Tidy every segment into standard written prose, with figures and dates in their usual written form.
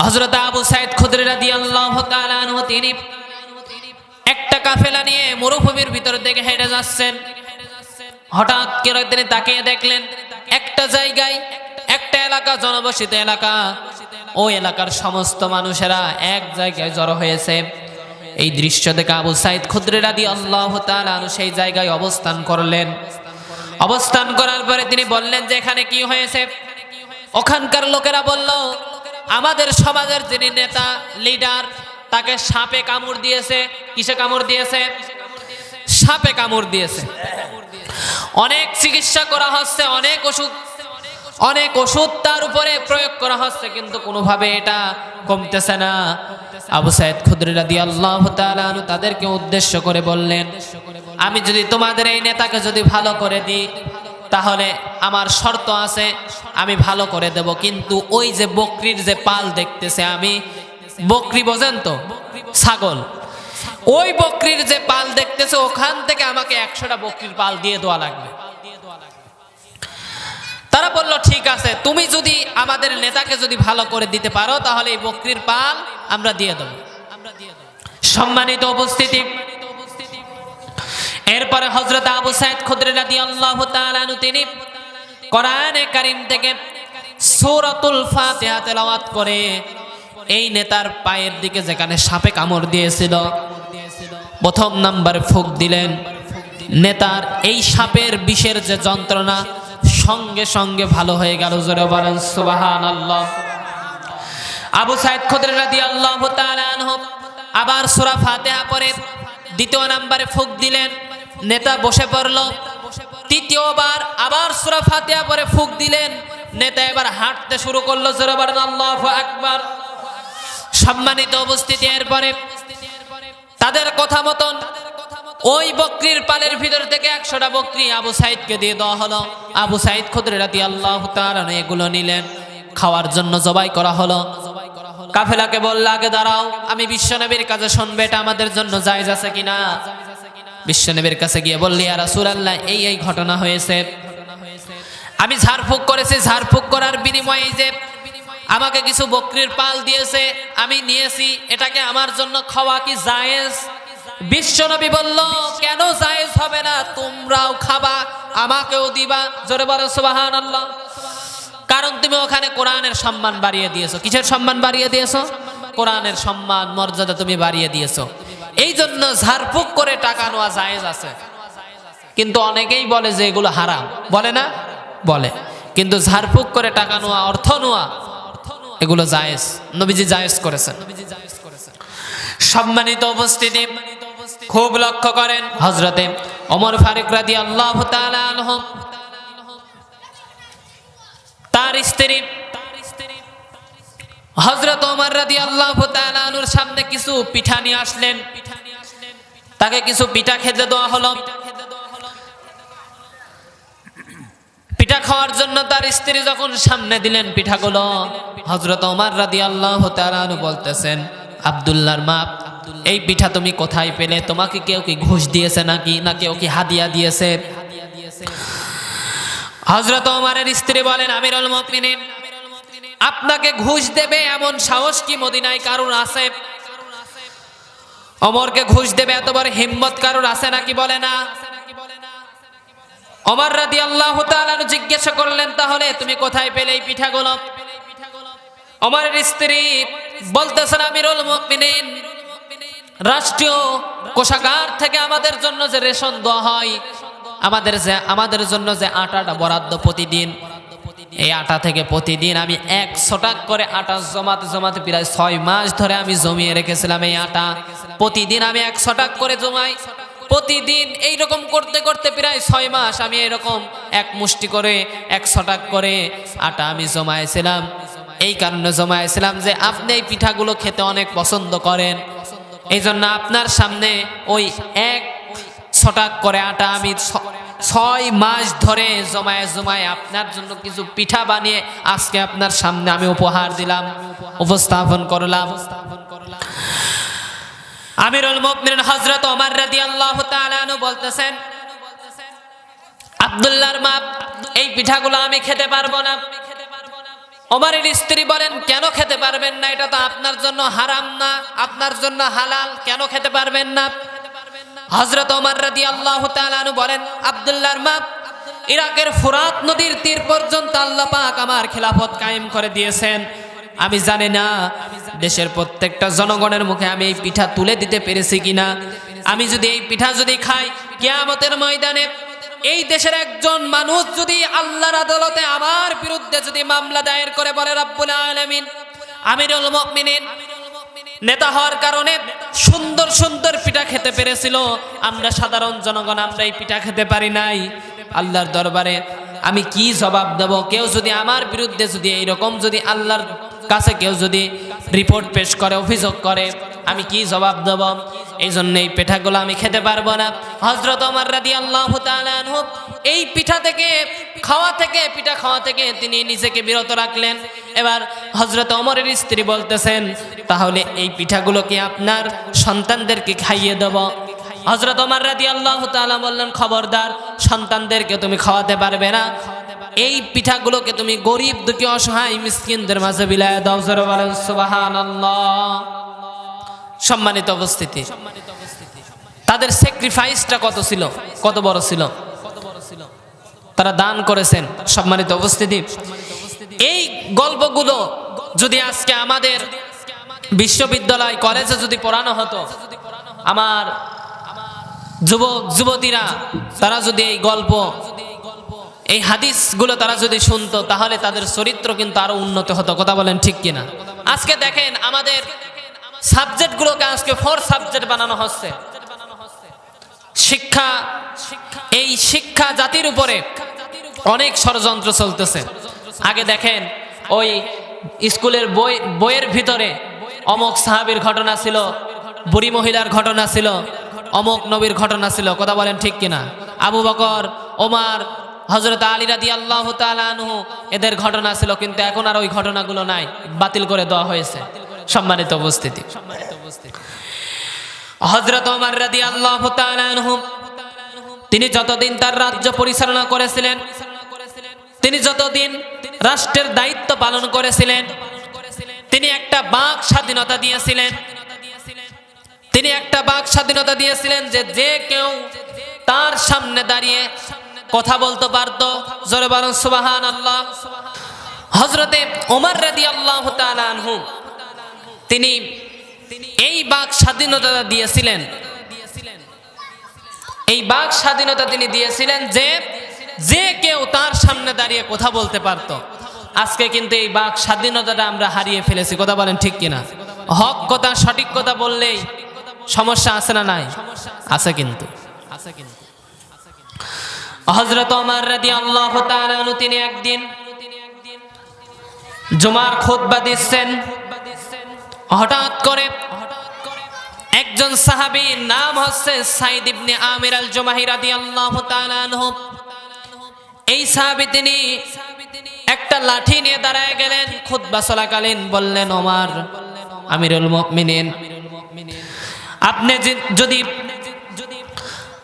হযরত আবু সাঈদ খুদরি রাদিয়াল্লাহু তাআলা আনহু তিনি একটা কাফেলা নিয়ে মরুভূমির ভিতর থেকে হেঁটে যাচ্ছেন। হঠাৎ করে তিনি তাকিয়ে দেখলেন একটা জায়গায়, একটা এলাকা, জনবসিত এলাকা, ওই এলাকার সমস্ত মানুষেরা এক জায়গায় জড়ো হয়েছে। এই দৃশ্য দেখে আবু সাঈদ খুদরি রাদিয়াল্লাহু তাআলা আনহু সেই জায়গায় অবস্থান করলেন। অবস্থান করার পরে তিনি বললেন যে এখানে কি হয়েছে। ওখানকার লোকেরা বলল, আমাদের সমাজের যিনি নেতা, লিডার, তাকে সাপে কামড় দিয়েছে। কিসে কামড় দিয়েছে? সাপে কামড় দিয়েছে। অনেক চিকিৎসা করা হচ্ছে, অনেক ওষুধ তার উপরে প্রয়োগ করা হচ্ছে, কিন্তু কোনোভাবে এটা কমতেছে না। আবু সাঈদ খুদরি রাদিয়াল্লাহু তাআলা আনহু তাদেরকে উদ্দেশ্য করে বললেন, আমি যদি তোমাদের এই নেতাকে যদি ভালো করে দিই, তাহলে আমার শর্ত আছে, আমি ভালো করে দেব, কিন্তু ওই যে বকরির যে পাল দেখতেছে, আমি বকরি বোঝেন তো, ছাগল, ওই বকরির যে পাল দেখতেছে ওখান থেকে আমাকে 100টা বকরির পাল দিয়ে দেওয়া লাগবে। তারা বলল ঠিক আছে, তুমি যদি আমাদের নেতাকে যদি ভালো করে দিতে পারো তাহলে এই বকরির পাল আমরা দিয়ে দেব। সম্মানিত উপস্থিতি, এরপরে হযরত আবু সাঈদ খুদরি রাদিয়াল্লাহু তাআলা আনহু তিনি কোরআনে কারীম থেকে সূরাতুল ফাতিহা তেলাওয়াত করে এই নেতার পায়ের দিকে যেখানে সাপে কামড় দিয়েছিল প্রথম নাম্বার ফুঁক দিলেন। নেতার এই সাপের বিষের যে যন্ত্রণা সঙ্গে সঙ্গে ভালো হয়ে গেল। জোরে বলেন সুবহানাল্লাহ। আবু সাঈদ খুদরি রাদিয়াল্লাহু তাআলা আনহু আবার সূরা ফাতিহা পড়ে দ্বিতীয় নম্বরে ফুঁক দিলেন। নেতা বসে পড়ল। তৃতীয়বার আবার সূরা ফাতিহা পড়ে ফুঁক দিলেন। নেতা এবার হাঁটতে শুরু করলো। জোরে বলেন আল্লাহু আকবার। সম্মানিত উপস্থিতি, এরপরে তাদের কথা মতন ওই বকরির পালের ভিতর থেকে 100টা বকরি আবু সাঈদকে দিয়ে দেওয়া হলো। আবু সাঈদ খুদরি রাদিয়াল্লাহু তাআলা এগুলো নিলেন, খাওয়ার জন্য জবাই করা হলো। কাফেলাকে বলল, আগে দাঁড়াও, আমি বিশ্বনবীর কাছে শুনবে এটা আমাদের জন্য জায়েজ আছে কিনা। বিশ্বনবীর কাছে গিয়ে বলল, ইয়া রাসূলুল্লাহ, এই ঘটনা হয়েছে, আমি ঝাড়ফুঁক করেছি, ঝাড়ফুঁক করার বিনিময়ে যে আমাকে কিছু বকরির পাল দিয়েছে, আমি নিয়েছি, এটাকে আমার জন্য খাওয়া কি জায়েজ? বিশ্বনবী বলল, কেন জায়েজ হবে না, তোমরাও খাবা, আমাকেও দিবা। জোরে বলো সুবহানাল্লাহ। কারণ তুমি ওখানে কোরআনের সম্মান বাড়িয়ে দিয়েছো। কিসের সম্মান বাড়িয়ে দিয়েছো? কোরআনের সম্মান মর্যাদা তুমি বাড়িয়ে দিয়েছো। এই জন্য ঝাড়ফুঁক করে টাকা নেওয়া জায়েজ আছে। কিন্তু অনেকেই বলে যে এগুলো হারাম, বলে না? বলে। কিন্তু ঝাড়ফুঁক করে টাকা নেওয়া, অর্থ নেওয়া, এগুলো জায়েজ, নবীজি জায়েজ করেছেন। সম্মানিত উপস্থিতি, খুব লক্ষ্য করেন, হযরতে ওমর ফারুক রাদিয়াল্লাহু তাআলা আনহু তার স্ত্রী হযরত ওমর রাদিয়াল্লাহু তাআলা আনহুর সামনে কিছু পিঠা নিয়ে আসলেন। তাকে কিছু পিঠা খেতে দেওয়া হলো। পিঠা খাওয়ার জন্য তার স্ত্রী যখন সামনে দিলেন পিঠাগুলো, হযরত ওমর রাদিয়াল্লাহু তাআলা আনহু বলতেছেন, আব্দুল্লাহর মা, এই পিঠা তুমি কোথায় পেলে? তোমাকে কেউ কি ঘুষ দিয়েছে নাকি, না কেউ কি হাদিয়া দিয়েছে? হযরত ওমরের স্ত্রী বলেন, আমিরুল মুমিনিন, আপনাকে ঘুষ দেবে এমন সাহস কি মদিনায় কারুর আছে? ওমরকে ঘুষ দেবে এত বড় হিম্মত কারুর আছে নাকি? বলে না। ওমর রাদিয়াল্লাহু তাআলা জিজ্ঞাসা করলেন, তাহলে তুমি কোথায় পেলে এই পিঠাগুলো? ওমরের স্ত্রী বলতেছেন, আমিরুল মুমিনিন, রাষ্ট্রীয় কোষাগার থেকে আমাদের জন্য যে রেশন দেওয়া হয়, আমাদের জন্য যে আটাটা বরাদ্দ প্রতিদিন, এই আটা থেকে প্রতিদিন আমি 100 টাকা করে আটা জমাতে প্রায় 6 মাস ধরে আমি জমিয়ে রেখেছিলাম। এই আটা প্রতিদিন আমি 100 টাকা করে জমাই। প্রতিদিন এইরকম করতে করতে প্রায় 6 মাস আমি এরকম এক মুষ্টি করে 100 টাকা করে আটা আমি জমাইছিলাম। এই কারণে জমাইছিলাম যে আপনি এই পিঠাগুলো খেতে অনেক পছন্দ করেন, এই জন্য আপনার সামনে ওই 100 টাকা করে আটা আমি 6 মাস ধরে জমায় আপনার জন্য কিছু পিঠা বানিয়ে আজকে আপনার সামনে আমি উপহার দিলাম, উপস্থাপন করলাম। আমিরুল মুমিনিন হযরত ওমর রাদিয়াল্লাহু তাআলা আনহু বলতেছেন, আব্দুল্লাহর মা, এই পিঠাগুলো আমি খেতে পারবো না। ওমরের স্ত্রী বলেন, কেন খেতে পারবেন না? এটা তো আপনার জন্য হারাম না, আপনার জন্য হালাল, কেন খেতে পারবেন না? হযরত ওমর রাদিয়াল্লাহু তাআলা আনহু বলেন, আব্দুল্লাহর মা, ইরাকের ফুরাত নদীর তীর পর্যন্ত আল্লাহ পাক আমার খেলাফত কায়েম করে দিয়েছেন। আমি জানি না দেশের প্রত্যেকটা জনগণের মুখে আমি এই পিঠা তুলে দিতে পেরেছি কিনা। আমি যদি এই পিঠা যদি খাই, কিয়ামতের ময়দানে এই দেশের একজন মানুষ যদি আল্লাহর আদালতে আমার বিরুদ্ধে যদি মামলা দায়ের করে বলে, রব্বুল আলামিন আমিরুল মুমিনিন নেতা হওয়ার কারণে সুন্দর সুন্দর পিঠা খেতে পেরেছিল, আমরা সাধারণ জনগণ আমরা এই পিঠা খেতে পারি নাই, আল্লাহর দরবারে আমি কি জবাব দেব? কেউ যদি আমার বিরুদ্ধে যদি এইরকম যদি আল্লাহর কাছে কেউ যদি রিপোর্ট পেশ করে, অভিযোগ করে, আমি কি জবাব দেব? এই জন্য এই পিঠাগুলো আমি খেতে পারবো না। হযরত ওমর রাদিয়াল্লাহু তাআলা আনহু এই পিঠা থেকে পিঠা খাওয়া থেকে তিনি নিজেকে বিরত রাখলেন। এবার হযরত ওমরের স্ত্রী বলতেছেন, তাহলে এই পিঠাগুলো কি আপনার সন্তানদেরকে খাইয়ে দেব? হযরত ওমর রাদিয়াল্লাহু তাআলা বললেন, খবরদার, সন্তানদেরকে তুমি খাওয়াতে পারবে না। এই পিঠাগুলোকে তুমি গরিব দুঃখী অসহায় মিসকিনদের মাঝে বিলায় দাও। জোরে বলেন সুবহানাল্লাহ। সম্মানিত উপস্থিতি, তাদের স্যাক্রিফাইসটা কত ছিল, কত বড় ছিল, তারা দান করেছেন। সম্মানিত উপস্থিতি, এই গল্পগুলো যদি আজকে আমাদের বিশ্ববিদ্যালয় কলেজে যদি পড়ানো হতো, আমার যুবক যুবতীরা তারা যদি এই গল্প এই হাদিসগুলো তারা যদি শুনতো, তাহলে তাদের চরিত্র কিন্তু আরো উন্নত হতো। কথা বলেন ঠিক কিনা? আজকে দেখেন আমাদের সাবজেক্টগুলোকে আজকে 4 সাবজেক্ট বানানো হচ্ছে। এই শিক্ষা জাতির উপরে অনেক ষড়যন্ত্র চলতেছে। আগে দেখেন ওই স্কুলের বইয়ের ভিতরে অমুক সাহাবীর ঘটনা ছিল, বুড়ি মহিলার ঘটনা ছিল, অমুক নবীর ঘটনা ছিল। কথা বলেন ঠিক কিনা? আবু বকর, ওমর, হযরত আলী রাদিয়াল্লাহু তাআলা আনহু এদের ঘটনা ছিল, কিন্তু এখন আর ওই ঘটনাগুলো নাই, বাতিল করে দেওয়া হয়েছে। সম্মানিত উপস্থিতি, হযরত ওমর রাদিয়াল্লাহু তাআলা আনহু তিনি যতদিন তার রাজ্য পরিচালনা করেছিলেন, তিনি যতদিন রাষ্ট্রের দায়িত্ব পালন করেছিলেন, তিনি একটা বাক স্বাধীনতা দিয়েছিলেন। তিনি একটা বাক স্বাধীনতা দিয়েছিলেন যে যে কেউ তার সামনে দাঁড়িয়ে কথা বলতে পারত। জোরে বলুন সুবহানাল্লাহ। হযরতে ওমর রাদিয়াল্লাহু তাআলা আনহু তিনি এই বাক স্বাধীনতা দিয়েছিলেন। এই বাক স্বাধীনতা তিনি দিয়েছিলেন যে যে কেউ তার সামনে দাঁড়িয়ে কথা বলতে পারত। আজকে কিন্তু এই বাক স্বাধীনতাটা আমরা হারিয়ে ফেলেছি। কথা বলেন ঠিক কিনা? হক কথা, সঠিক কথা বললেই সমস্যা আছে না নাই? আছে কিন্তু। হযরত ওমর রাদিয়াল্লাহু তাআলা আনহু তিনি একদিন জুমার খুতবা দিচ্ছেন, হঠাৎ করে একজন সাহাবী, নাম হচ্ছে সাইদ ইবনে আমির আল জুমাহি রাদিয়াল্লাহু তাআলা আনহু, এই সাহাবী তিনি একটা লাঠি নিয়ে দাঁড়ায় গেলেন। খুতবা চলাকালীন বললেন, ওমর আমিরুল মুমিনিন,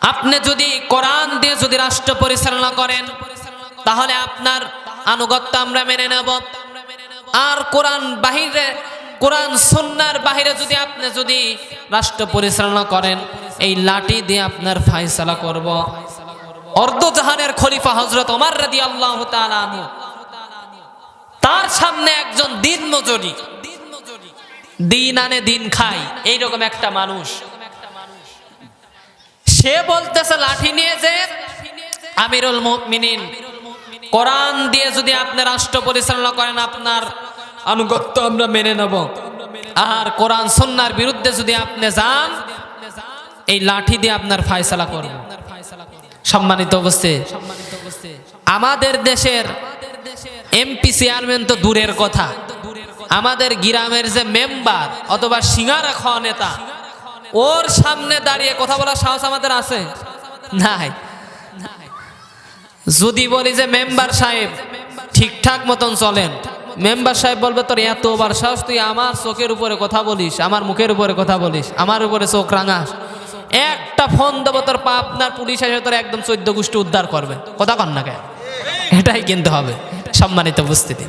আপনি যদি কোরআন দিয়ে যদি রাষ্ট্র পরিচালনা করেন, তাহলে আপনার আনুগত্য আমরা মেনে নেব। আর কোরআন সুন্নাহর বাহিরে যদি আপনি যদি রাষ্ট্র পরিচালনা করেন, এই লাঠি দিয়ে আপনার ফয়সালা করব। অর্ধজাহানের খলিফা হযরত ওমর রাদিয়াল্লাহু তাআলা আনহু, তার সামনে একজন দিনমজুরি, দিন আনে দিন খায় এইরকম একটা মানুষ, সে বলতেছে লাঠি নিয়ে যে, আমিরুল মুমিনিন, কোরআন দিয়ে যদি আপনি রাষ্ট্র পরিচালনা করেন, আপনার আনুগত্য আমরা মেনে নেব। আর কোরআন সুন্নাহর বিরুদ্ধে যদি আপনি যান, এই লাঠি দিয়ে আপনার ফয়সালা করব। সম্মানিত উপস্থিতি, আমাদের দেশের এমপি চেয়ারম্যান তো দূরের কথা, আমাদের গ্রামের যে মেম্বার অথবা সিঙ্গারা খাওয়া নেতা, ওর সামনে দাঁড়িয়ে কথা বলার সাহস আমাদের আছে? নাই। যদি বলি যে মেম্বার সাহেব ঠিকঠাক মতন চলেন, মেম্বার সাহেব বলবে, তোর এত বড় সাহস, তুই আমার চোখের উপরে কথা বলিস, আমার মুখের উপরে কথা বলিস, আমার উপরে চোখ রাঙাস, একটা ফোন দেবো তোর আপনার পুলিশ এসে তোর একদম 14 গোষ্ঠী উদ্ধার করবে। কথা কন না কেন? এটাই কিন্তু হবে। সম্মানিত উপস্থিতি,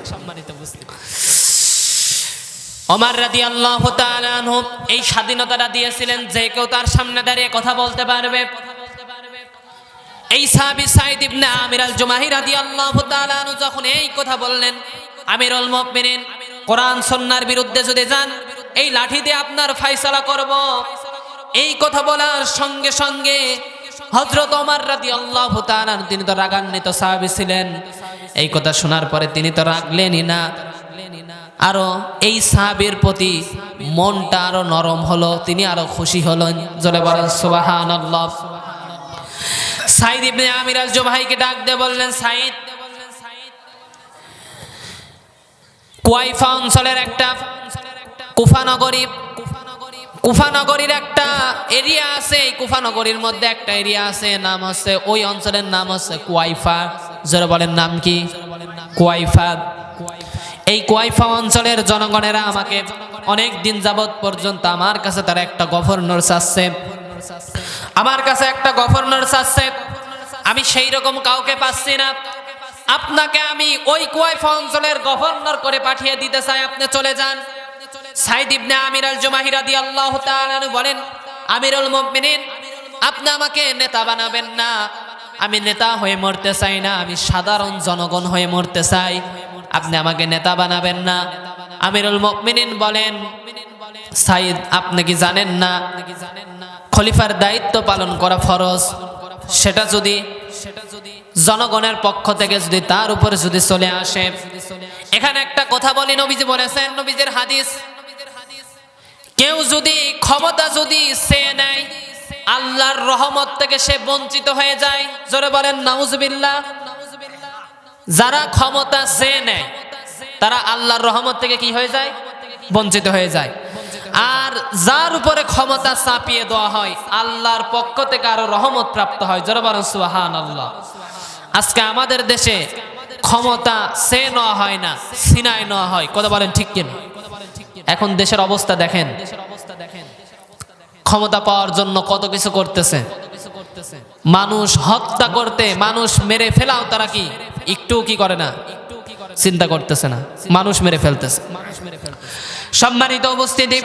ওমর রাদিয়াল্লাহু তাআলা আনহু এই স্বাধীনতাটা দিয়েছিলেন যে কেউ তার সামনে দাঁড়িয়ে কথা বলতে পারবে। এই সাহাবী সাঈদ ইবনে আমির আল জুমাহি রাদিয়াল্লাহু তাআলা আনহু যখন এই কথা বললেন, আমিরুল মুমিনিন কোরআন সুন্নাহর বিরুদ্ধে যদি যান এই লাঠি দিয়ে আপনার ফয়সালা করব, এই কথা বলার সঙ্গে সঙ্গে হযরত ওমর রাদিয়াল্লাহু তাআলা তিনি তো রাগান্বিত সাহাবী ছিলেন। এই কথা শোনার পরে তিনি তো রাগলেনই না, আরো এই সাহাবীর প্রতি মনটা আরো নরম হলো, তিনি আরো খুশি হলেন। জোরে বলেন সুবহানাল্লাহ। সাঈদ ইবনে আমির আল জুমাহিকে ডাক দিয়ে বললেন, সাঈদ, কুয়াইফা অঞ্চলের একটা কুফা নগরীর একটা এরিয়া আছে। এই কুফা নগরীর মধ্যে একটা এরিয়া আছে, নাম হচ্ছে, ওই অঞ্চলের নাম হচ্ছে কুয়াইফা। যারা বলেন নাম কি? কুয়াইফা। এই কুয়াইফা অঞ্চলের জনগণেরা আমাকে অনেক দিন যাবত পর্যন্ত আমার কাছে তারা একটা গভর্নর চাচ্ছে, আমার কাছে একটা গভর্নর চাচ্ছে। আমি সেই রকম কাউকে পাচ্ছি না। আপনাকে আমি ওই কুয়াইফা অঞ্চলের গভর্নর করে পাঠিয়ে দিতে চাই, আপনি চলে যান। সাঈদ ইবনে আমির আল জুমাহি রাদিয়াল্লাহু তাআলা আনহু বলেন, আমিরুল মুমিনিন, আপনি আমাকে নেতা বানাবেন না। আমি নেতা হয়ে মরতে চাই না, আমি সাধারণ জনগণ হয়ে মরতে চাই। আপনি আমাকে নেতা বানাবেন না। আমিরুল মুমিনিন বলেন, সাঈদ, আপনি কি জানেন না খলিফার দায়িত্ব পালন করা ফরজ? সেটা যদি জনগণের পক্ষ থেকে যদি তার উপরে যদি চলে আসে। এখানে একটা কথা বলি, নবীজি বলেছেন, নবীজির হাদিস, কেউ যদি ক্ষমতা যদি চেয়ে নেয় আল্লাহর রহমত থেকে সে বঞ্চিত হয়ে যায়। জোরে বলেন নাউজুবিল্লাহ। যারা ক্ষমতা চেয়ে নেয় তারা আল্লাহর রহমত থেকে কি হয়ে যায়? বঞ্চিত হয়ে যায়। আর যার উপরে ক্ষমতা চাপিয়ে দেওয়া হয় আল্লাহর পক্ষ থেকে আরো রহমত প্রাপ্ত হয়। জোরে বলেন সুবহানাল্লাহ। আজকে আমাদের দেশে ক্ষমতা চেয়ে নেওয়া হয় না, ছিনায় নেওয়া হয়। কথা বলেন ঠিক কিনা? এখন দেশের অবস্থা দেখেন, ক্ষমতা পাওয়ার জন্য কত কিছু করতেছে। মানুষ হত্যা করতে, মানুষ মেরে ফেলাও তারা কি একটু কি করে না, চিন্তা করতেছে না, মানুষ মেরে ফেলতেছে। সম্মানিত উপস্থিতি,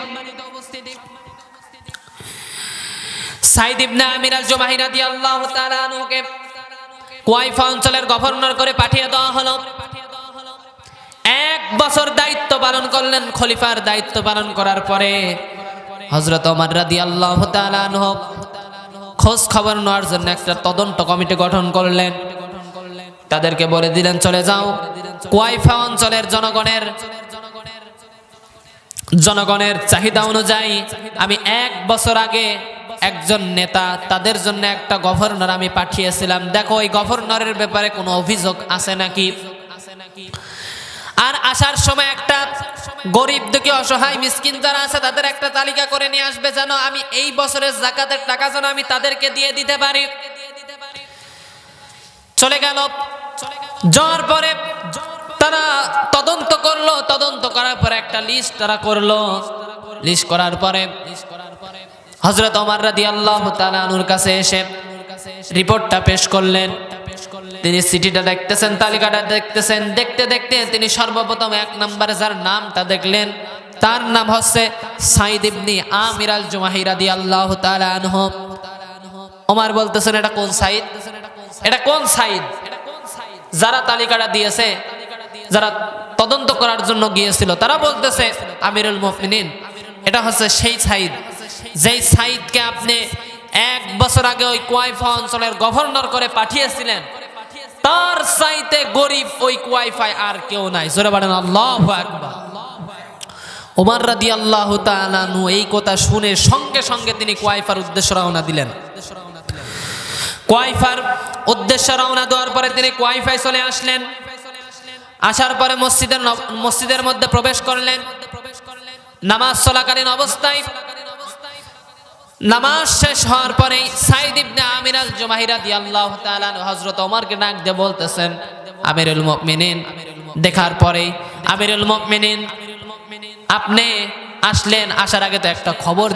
সাঈদ ইবনে আমির আল জুমাহি রাদিয়াল্লাহু তাআলা আনহুকে কুয়াইফা অঞ্চলের গভর্নর করে পাঠিয়ে দেওয়া হলো। 1 বছর দায়িত্ব পালন করলেন। খলিফার দায়িত্ব পালন করার পরে হযরত ওমর রাদিয়াল্লাহু তাআলা আনহু খোঁজ খবর নেওয়ার জন্য একটা তদন্ত কমিটি গঠন করলেন। তাদেরকে বলে দিলেন, চলে যাও কুয়াইফা অঞ্চলের জনগণের চাহিদা অনুযায়ী আমি 1 বছর আগে একজন নেতা, তাদের জন্য একটা গভর্নর আমি পাঠিয়েছিলাম। দেখো ওই গভর্নরের ব্যাপারে কোনো অভিযোগ আছে নাকি। আর আসার সময় একটা গরিব দুঃখী অসহায় মিসকিন যারা আছে তাদের একটা তালিকা করে নিয়ে আসবে, যেন আমি এই বছরের যাকাতের টাকা যেন আমি তাদেরকে দিয়ে দিতে পারি। চলে গেল। যাওয়ার পরে তারা তদন্ত করলো, তদন্ত করার পরে একটা লিস্ট তারা করলো। লিস্ট করার পরে হযরত ওমর রাদিয়াল্লাহু তাআলা আনহুর কাছে এসে রিপোর্টটা পেশ করলেন। তিনি চিঠিটা দেখতেছেন, তালিকাটা দেখতেছেন। দেখতে দেখতে তিনি সর্বপ্রথম 1 নম্বরে যার নামটা দেখলেন তার নাম হচ্ছে সাঈদ ইবনে আমির আল জুমাহি রাদিয়াল্লাহু তাআলা আনহু। ওমর বলতেছেন, এটা কোন সাঈদ? এটা কোন সাঈদ? যারা তালিকাটা দিয়েছে, যারা তদন্ত করার জন্য গিয়েছিল, তারা বলতেছে, আমিরুল মুমিনিন, এটা হচ্ছে সেই সাঈদ যেই সাঈদকে আপনি 1 বছর আগে ওই কুয়াইফা অঞ্চলের গভর্নর করে পাঠিয়েছিলেন। তার চাইতে গরিব ওই কুয়াইফায় আর কেউ নাই। জোরে বলেন আল্লাহু আকবার। ওমর রাদিয়াল্লাহু তাআলা আনহু এই কথা শুনে সঙ্গে সঙ্গে তিনি কুয়াইফার উদ্দেশ্যে রওনা দিলেন। কুয়াইফার উদ্দেশ্যে রওনা দেওয়ার পরে তিনি কুয়াইফায় চলে আসলেন। আসার পরে মসজিদের মধ্যে প্রবেশ করলেন। নামাজ চলাকালীন অবস্থায় নামাজ শেষ হওয়ার পরেই সাঈদ ইবনে আমির আল জুমাহি রাদিয়াল্লাহু তাআলা হযরত ওমরকে ডাক দিয়ে বলতেছেন, আমিরুল মুমিনিন। দেখার পরে আমিরুল মুমিনিন, আপনি আসলেন, আসার আগে তো একটা খবর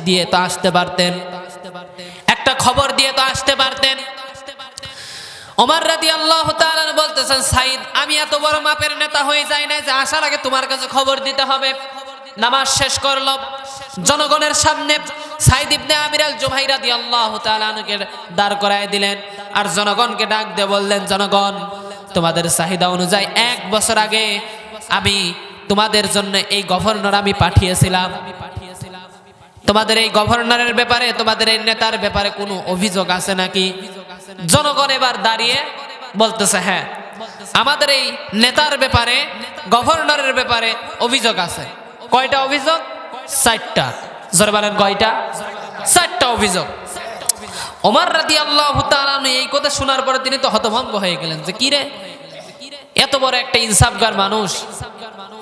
দিয়ে তো আসতে পারতেন, একটা খবর দিয়ে তো আসতে পারতেন। ওমর রাদিয়াল্লাহু তাআলা বলতেছেন, সাঈদ, আমি এত বড় মাপের নেতা হয়ে যাই না যে আসার আগে তোমার কাছে খবর দিতে হবে। নামাজ শেষ করলো, জনগণের সামনে সাইদ ইবনে আমির আল জুমাহি রাদিয়াল্লাহু তাআলা আনহুকে দাঁড় করায় দিলেন আর জনগণকে ডাক দিয়ে বললেন, জনগণ, তোমাদের চাহিদা অনুযায়ী 1 বছর আগে আমি তোমাদের জন্য এই গভর্নর আমি পাঠিয়েছিলাম। তোমাদের এই গভর্নরের ব্যাপারে, তোমাদের এই নেতার ব্যাপারে কোনো অভিযোগ আছে নাকি? জনগণ এবার দাঁড়িয়ে বলতেছে, হ্যাঁ, আমাদের এই নেতার ব্যাপারে, গভর্নরের ব্যাপারে অভিযোগ আছে। কয়টা অভিযোগ? 4টা। জোরে বলেন, কয়টা? 4টা অভিযোগ। ওমর রাদিয়াল্লাহু তাআলা এই কথা শোনার পরে তিনি তো হতভম্ব হয়ে গেলেন যে কি রে, এত বড় একটা ইনসাফগার মানুষ,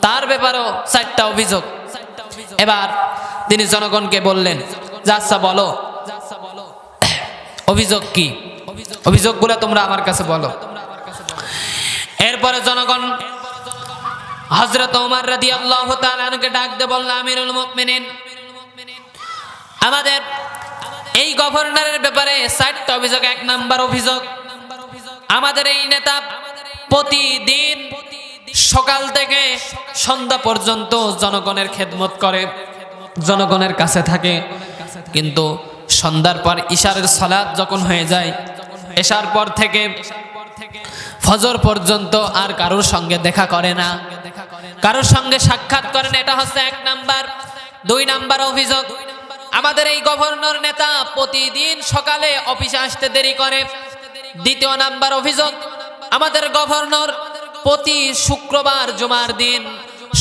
তার ব্যাপারেও 4টা অভিযোগ। এবার তিনি জনগণকে বললেন, আচ্ছা বলো অভিযোগ কি, অভিযোগগুলো তোমরা আমার কাছে বলো। এরপরে জনগণ হযরত ওমর রাদিয়াল্লাহু তাআলা আনহুকে ডাক দিয়ে বলল, আমিরুল মুমিনিন, আমাদের এই গভর্নরের ব্যাপারে 4টা অভিযোগ। 1 নাম্বার অভিযোগ, আমাদের এই নেতা প্রতিদিন সকাল থেকে সন্ধ্যা পর্যন্ত জনগণের খেদমত করে, জনগণের কাছে থাকে, কিন্তু সন্ধ্যার পর ইশারের সালাত যখন হয়ে যায়, এশার পর থেকে ফজর পর্যন্ত আর কারোর সঙ্গে দেখা করে না, কারোর সঙ্গে সাক্ষাৎ করে না। এটা হচ্ছে 1 নাম্বার। 2 নাম্বার অভিযোগ, আমাদের এই গভর্নর নেতা প্রতিদিন সকালে অফিসে আসতে দেরি করে। 2 নাম্বার অভিযোগ, আমাদের গভর্নর প্রতি শুক্রবার জুমার দিন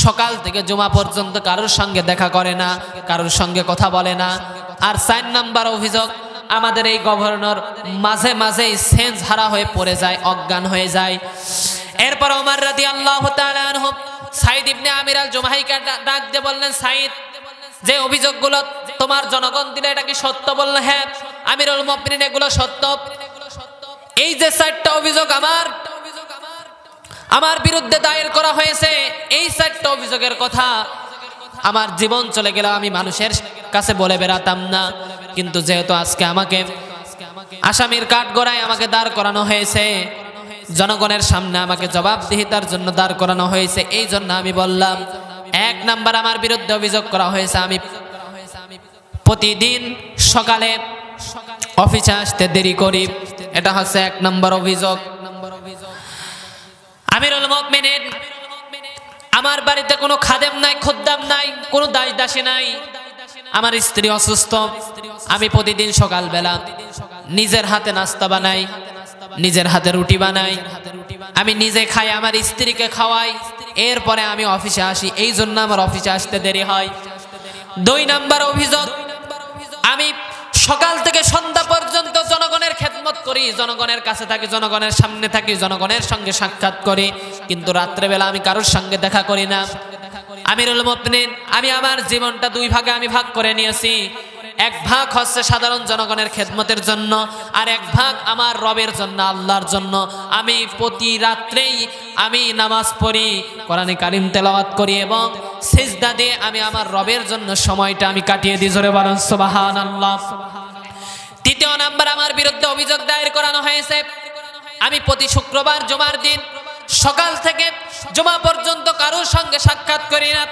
সকাল থেকে জুমা পর্যন্ত কারোর সঙ্গে দেখা করে না, কারোর সঙ্গে কথা বলে না। আর 4 নাম্বার অভিযোগ, আমাদের এই গভর্নর মাঝে মাঝেই সেন্স হারা হয়ে পড়ে যায়, অজ্ঞান হয়ে যায়। এরপর ওমর রাদিয়াল্লাহু তাআলা আনহু সাইদ ইবনে আমির আল জুমাহিকে ডাক দিয়ে বললেন, সাইদ, যে অভিযোগগুলো তোমার জনগণ দিলে এটা কি সত্য? বলল, হ্যাঁ আমিরুল মুমিনিন, এগুলো সত্য। এই যে 4টা অভিযোগ আমার বিরুদ্ধে দায়ের করা হয়েছে, এই 4টা অভিযোগের কথা আমার জীবন চলে গেল, আমি মানুষের কাছে বলে বেড়াতাম না, কিন্তু যেহেতু আজকে আমাকে আসামির কাঠগড়ায় আমাকে দাঁড় করানো হয়েছে, জনগণের সামনে আমাকে জবাবদিহিতার জন্য দাঁড় করানো হয়েছে, এই জন্য আমি বললাম। 1 নাম্বার, আমার বিরুদ্ধে অভিযোগ করা হয়েছে আমি প্রতিদিন সকালে অফিসে আসতে দেরি করি, এটা হচ্ছে 1 নাম্বার অভিযোগ। আমিরুল মুমিনিন, আমার বাড়িতে কোনো খাদেম নাই, খুদ্দাম নাই, কোনো দাস দাসী নাই, আমার স্ত্রী অসুস্থ, আমি প্রতিদিন সকালবেলা নিজের হাতে নাস্তা বানাই, নিজের হাতে রুটি বানাই, আমি নিজে খাই, আমার স্ত্রীকে খাওয়াই, এরপরে আমি অফিসে আসি, এই জন্য আমার অফিসে আসতে দেরি হয়। 2 নাম্বার অভিযোগ, আমি সকাল থেকে সন্ধ্যা পর্যন্ত জনগণের খেদমত করি, জনগণের কাছে থাকি, জনগণের সামনে থাকি, জনগণের সঙ্গে সাক্ষাৎ করি, কিন্তু রাত্রেবেলা আমি কারোর সঙ্গে দেখা করি না। আমিরুল মুমিনিন, আমি আমার জীবনটা 2 ভাগে আমি ভাগ করে নিয়েছি। 1 ভাগ হচ্ছে সাধারণ জনগণের খেদমতের জন্য, আর 1 ভাগ আমার রবের জন্য, আল্লাহর জন্য। আমি প্রতি রাত্রেই আমি নামাজ পড়ি, কোরআনে কারিম তেলাওয়াত করি এবং সিজদা দিয়ে আমি আমার রবের জন্য সময়টা আমি কাটিয়ে দিই। জোরে বলেন সুবহানাল্লাহ। 3 নাম্বার, আমার বিরুদ্ধে অভিযোগ দায়ের করানো হয়েছে, আমি প্রতি শুক্রবার জুমার দিন সকাল থেকে জুমা পর্যন্ত কারোর সঙ্গে সাক্ষাৎ করি না।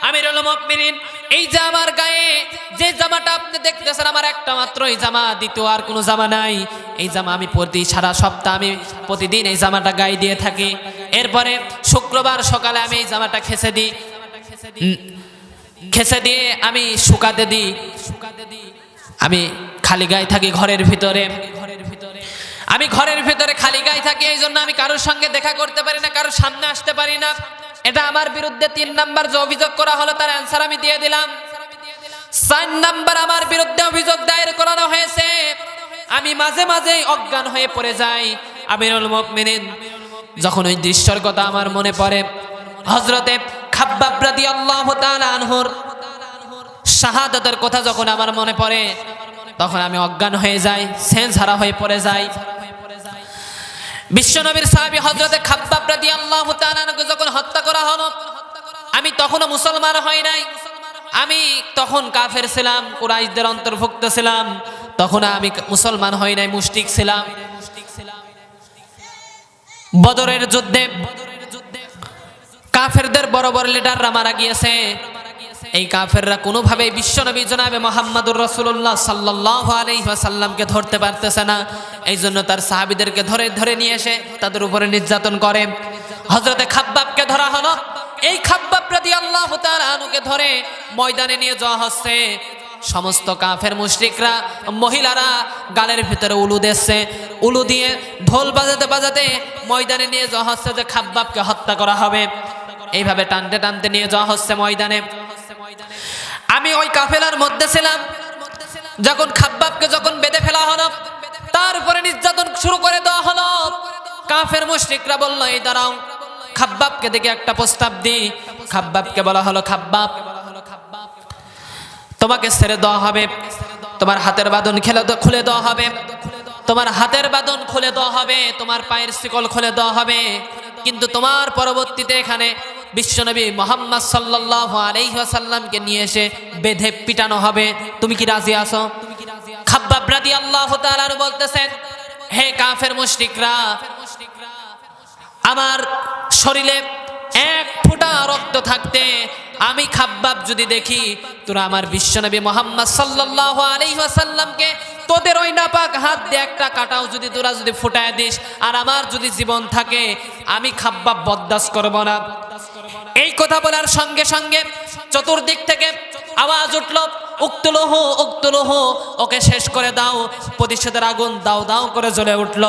আমিরুল মুমিনিন, এই যে আমার গায়ে যে জামাটা আপনি দেখতেছেন, আমার একটা মাত্র এই জামা, দ্বিতীয় আর কোনো জামা নাই। এই জামা আমি সারা সপ্তাহ আমি প্রতিদিন এই জামাটা গায়ে দিয়ে থাকি। এরপরে শুক্রবার সকালে আমি এই জামাটা খেসে দিয়ে আমি শুকাতে দিই। আমি খালি গায়ে থাকি ঘরের ভিতরে, আমি ঘরের ভিতরে খালি গায়ে থাকি, এই জন্য আমি কারোর সঙ্গে দেখা করতে পারি না, কারোর সামনে আসতে পারি না। এটা আমার বিরুদ্ধে 3 নাম্বার যে অভিযোগ করা হলো তার অ্যান্সার আমি দিয়ে দিলাম। 4 নাম্বার, আমার বিরুদ্ধে অভিযোগ দায়ের করানো হয়েছে, আমি মাঝে মাঝে অজ্ঞান হয়ে পড়ে যাই। আমিরুল মুমিনিন, যখন ওই দৃশ্যের কথা আমার মনে পড়ে, হযরতে খাব্বাব রাদিয়াল্লাহু তাআলা আনহুর শাহাদাতের কথা যখন আমার মনে পড়ে, তখন আমি অজ্ঞান হয়ে যাই, সেন্স হারা হয়ে পড়ে যাই। বিশ্বনবীর সাহাবী হযরতে খাব্বাব রাদিয়াল্লাহু তাআলা আনহুকে যখন হত্যা করা হলো, আমি তখনও মুসলমান হই নাই, আমি তখন কাফের ছিলাম, কুরাইশদের অন্তর্ভুক্ত ছিলাম, তখন আমি মুসলমান হই নাই, মুশরিক ছিলাম। বদরের যুদ্ধে কাফেরদের বড় বড় লিডাররা মারা গিয়েছে, এই কাফেররা কোনোভাবে বিশ্বনবী জনাবে মুহাম্মদুর রাসূলুল্লাহ সাল্লাল্লাহু আলাইহি ওয়াসাল্লামকে ধরতে পারতেছে না। এই জন্য তার সাহাবীদেরকে ধরে ধরে নিয়ে এসে তাদের উপরে নির্যাতন করে। হযরতে খাব্বাবকে ধরা হলো। এই খাব্বাব রাদিয়াল্লাহু তাআলা আনহুকে ধরে ময়দানে নিয়ে যাওয়া হচ্ছে। সমস্ত কাফের মুশরিকরা মহিলারা গালের ভিতরে উলু দিচ্ছে, উলু দিয়ে ঢোল বাজাতে বাজাতে ময়দানে নিয়ে যাওয়া হচ্ছে যে খাব্বাবকে হত্যা করা হবে। এইভাবে টানতে টানতে নিয়ে যাওয়া হচ্ছে ময়দানে। আমি ওই কাফেলার মধ্যে ছিলাম। যখন খাব্বাবকে যখন বেঁধে ফেলা হলো, তার উপরে নির্যাতন শুরু করে দেওয়া হলো। কাফের মুশরিকরা বলল, এই দাঁড়াও, খাব্বাবকে দেখে একটা প্রস্তাব দিই। খাব্বাবকে বলা হলো, খাব্বাব, তোমাকে ছেড়ে দেওয়া হবে, তোমার হাতের বাঁধন খুলে দেওয়া হবে, তোমার হাতের বাঁধন খুলে দেওয়া হবে, তোমার পায়ের শিকল খুলে দেওয়া হবে, কিন্তু তোমার পরবর্তীতে এখানে বিশ্বনবী মুহাম্মদ সাল্লাল্লাহু আলাইহি ওয়াসাল্লামকে নিয়ে এসে বেঁধে পিটানো হবে। তুমি কি রাজি আছো? খাব্বাব রাদিয়াল্লাহু তাআলা বলতেছেন, হে কাফের মুশরিকরা, আমার শরীরে এক ফোঁটা রক্ত থাকতে আমি খাব্বাব যদি দেখি তোরা আমার বিশ্বনবী মুহাম্মদ সাল্লাল্লাহু আলাইহি ওয়াসাল্লামকে তোদের ওই নাপাক হাত দিয়ে একটা কাটাও যদি তোরা যদি ফুটায় দিস, আর আমার যদি জীবন থাকে, আমি খাব্বাব বরদাস্ত করব না। এই কথা বলার সঙ্গে সঙ্গে চতুর্দিক থেকে আওয়াজ উঠল, উক্তুলুহু উক্তুলুহু, ওকে শেষ করে দাও। প্রতিশোধের আগুন দাও দাও করে জ্বলে উঠল।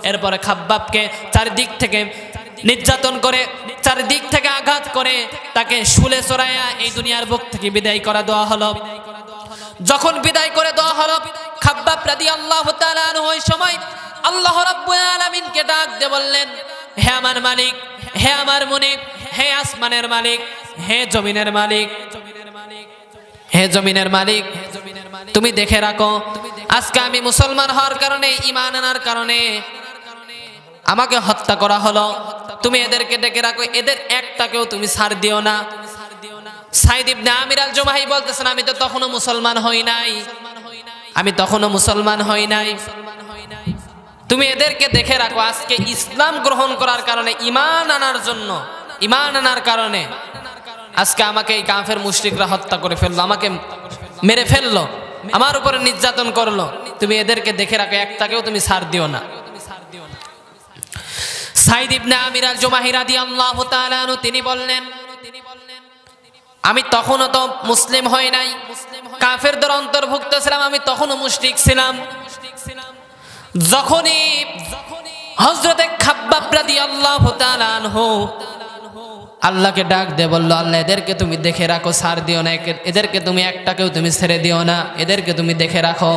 এরপরে খাব্বাবকে চারিদিক থেকে নির্যাতন করে, চারিদিক থেকে আঘাত করে তাকে শুলে চড়াইয়া এই দুনিয়ার বুক থেকে বিদায় করে দেওয়া হলো। যখন বিদায় করে দেওয়া হলো, খাব্বাব রাদিয়াল্লাহু তাআলা আনহু ওই সময় আল্লাহ রাব্বুল আলামিনকে ডাক দিয়ে বললেন, হে আমার মালিক, হে আমার মুনিব, হে আসমানের মালিক, হে জমিনের মালিক, হে জমিনের মালিক, তুমি দেখে রাখো, আজকে আমি মুসলমান হওয়ার কারণে, ঈমান আনার কারণে আমাকে হত্যা করা হলো। তুমি এদেরকে ডেকে রাখো, এদের একটাকেও তুমি ছাড় দিও না। সাইদ ইবনে আমির আল জুমাহি বলতেছেন, আমি তো তখনও মুসলমান হই নাই, আমি তখনও মুসলমান হই নাই, তুমি এদেরকে দেখে রাখো। আজকে ইসলাম গ্রহণ করার কারণে, ঈমান আনার জন্য, ঈমান আনার কারণে আজকে আমাকে এই কাফের মুশরিকরা হত্যা করে ফেললো, আমাকে মেরে ফেললো, আমার উপরে নির্যাতন করলো। তুমি এদেরকে দেখে রাখো, একটাকেও তুমি ছাড় দিও না। সাইদ ইবনে আমির আল জুমাহি রাদিয়াল্লাহু তাআলা আনহু তিনি বললেন, আমি তখনও তো মুসলিম হই নাই, কাফেরদের অন্তর্ভুক্ত ছিলাম, আমি তখনও মুশরিক ছিলাম। যখনই হযরতে খাব্বাব রাদিয়াল্লাহু তাআলা আনহু আল্লাহকে ডাক দিয়ে বলল, আল্লাহ এদেরকে তুমি দেখে রাখো, ছাড় দিও না, এদেরকে তুমি একটাকেও তুমি ছেড়ে দিও না, এদেরকে তুমি দেখে রাখো,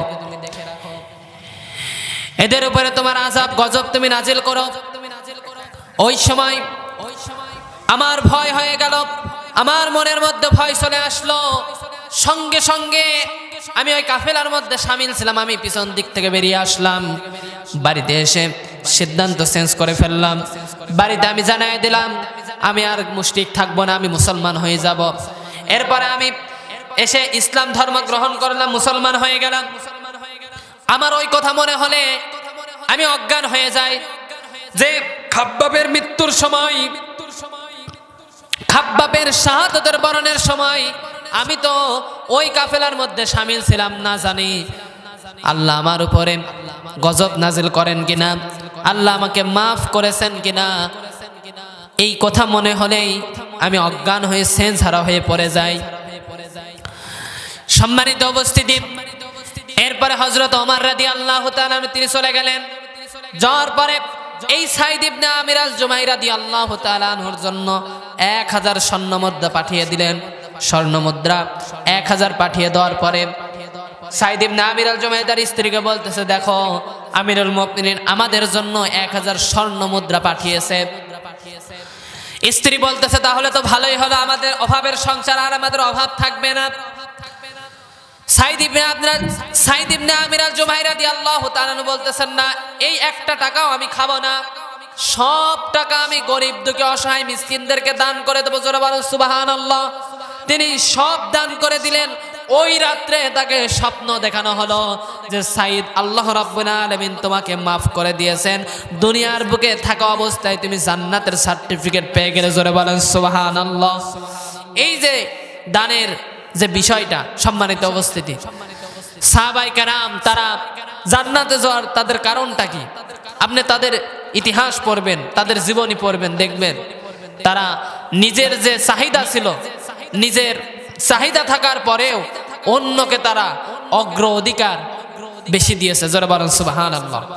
এদের উপরে তোমার আযাব গজব তুমি নাজিল করো। ওই সময় আমার ভয় হয়ে গেল, আমার মনের মধ্যে ভয় চলে আসলো। সঙ্গে সঙ্গে আমি ওই কাফেলার মধ্যে শামিল ছিলাম, আমি পিছন দিক থেকে বেরিয়ে আসলাম। বাড়িতে এসে সিদ্ধান্ত চেঞ্জ করে ফেললাম। বাড়িতে আমি জানাই দিলাম, আমি আর মুশরিক থাকবো না, আমি মুসলমান হয়ে যাব। এরপরে আমি এসে ইসলাম ধর্ম গ্রহণ করলাম, মুসলমান হয়ে গেলাম। আমার ওই কথা মনে হলে আমি অজ্ঞান হয়ে যাই যে খাব্বাবের মৃত্যুর সময়, খাব্বাবের শাহাদাতের বরণের সময় আমি তো ওই কাফেলার মধ্যে শামিল ছিলাম না। জানি আল্লাহ আমার উপরে গজব নাজিল করেন কিনা, আল্লাহ আমাকে মাফ করেছেন কিনা, এই কথা মনে হলেই আমি অজ্ঞান হয়ে সেন্স হারা হয়ে পড়ে যাই। সম্মানিত উপস্থিতি, এরপরে হযরত ওমর রাদিয়াল্লাহু তাআলা তিনি চলে গেলেন। যাওয়ার পরে এই সাইদ ইবনে আমির আল জুমাহি রাদিয়াল্লাহু তাআলা আনহুর জন্য 1000 স্বর্ণ মুদ্রা পাঠিয়ে দিলেন। স্বর্ণ মুদ্রা 1000 পাঠিয়ে দেওয়ার পরে সাইদ ইবনে আমির আল জুমাহি তার স্ত্রীকে বলতেছে, দেখো আমিরুল মুমিনিন আমাদের জন্য 1000 স্বর্ণ মুদ্রা পাঠিয়েছে। স্ত্রী বলতেছে, তাহলে তো ভালোই হলো, আমাদের অভাবের সংসার আর আমাদের অভাব থাকবে না। সাইদ ইবনে আমির আল জুমাহি রাদিয়াল্লাহু তাআলা বলতেছেন, না, এই একটা টাকাও আমি খাবো না, সব টাকা আমি গরিব দুঃখী অসহায় মিসকিনদেরকে দান করে দেবো। জোরে বলুন সুবহানাল্লাহ। তিনি সব দান করে দিলেন। ওই রাত্রে তাকে স্বপ্ন দেখানো হলো যে সাইদ, আল্লাহ রাব্বুল আলামিন তোমাকে মাফ করে দিয়েছেন, দুনিয়ার বুকে থাকা অবস্থায় তুমি জান্নাতের সার্টিফিকেট পেয়ে গেলে। জোরে বলেন সুবহানাল্লাহ। এই যে দানের যে বিষয়টা, সম্মানিত উপস্থিতি, সাহাবায়ে কেরাম তারা জান্নাতে যাওয়ার তাদের কারণটা কি? আপনি তাদের ইতিহাস পড়বেন, তাদের জীবনী পড়বেন, দেখবেন তারা নিজের যে চাহিদা ছিল, নিজের চাহিদা থাকার পরেও অন্যকে তারা অগ্রাধিকার বেশি দিয়েছে। জোরে বলেন সুবহানাল্লাহ।